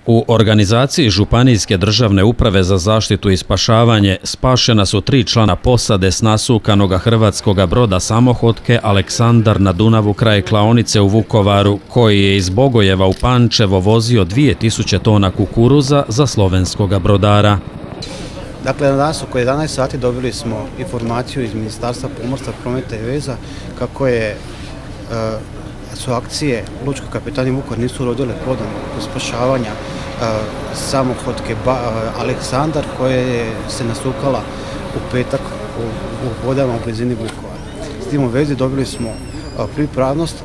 U organizaciji Županijske državne uprave za zaštitu i spašavanje spašena su 3 člana posade s nasukanoga hrvatskoga broda samohodke Aleksandar na Dunavu kraj klaonice u Vukovaru, koji je iz Bogojeva u Pančevo vozio 2000 tona kukuruza za slovenskoga brodara. Dakle, danas oko 11 sati dobili smo informaciju iz Ministarstva pomorstva, prometa i veza kako su akcije Lučke kapetanije Vukovar nisu urodile plodom spašavanja samohodke Aleksandar koja se nasukala u petak u vodama u blizini Vukovara. S tim u vezi dobili smo pripravnost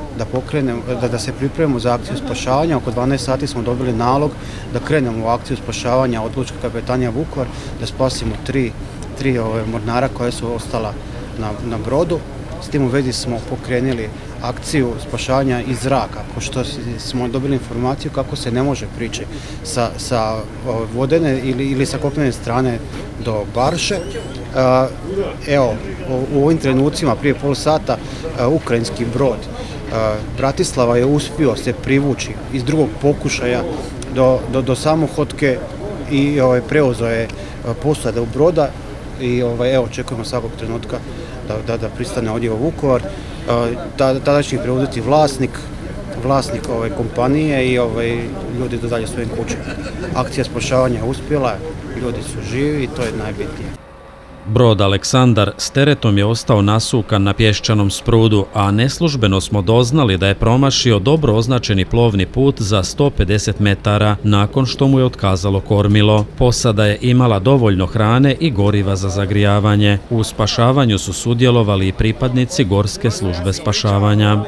da se pripremimo za akciju spašavanja. Oko 12 sati smo dobili nalog da krenemo u akciju spašavanja od Lučke kapetanije Vukovar, da spasimo tri mornara koja su ostala na brodu. S tim u vezi smo pokrenuli akciju spašavanja iz zraka, pošto smo dobili informaciju kako se ne može prići sa vodene ili sa kopnene strane do Barše. Evo, u ovim trenucima prije pol sata ukrajinski brod Bratislava je uspio se privući iz drugog pokušaja do samohodke i preuzeo je posadu u broda i evo očekujemo svakog trenutka da pristane ovdje u Vukovar. Tadašnji preuzeti vlasnik kompanije i ljudi do dalje svojim kućama. Akcija spašavanja je uspjela, ljudi su živi i to je najbitnije. Brod Aleksandar s teretom je ostao nasukan na pješčanom sprudu, a neslužbeno smo doznali da je promašio dobro označeni plovni put za 150 metara nakon što mu je otkazalo kormilo. Posada je imala dovoljno hrane i goriva za zagrijavanje. U spašavanju su sudjelovali i pripadnici Gorske službe spašavanja.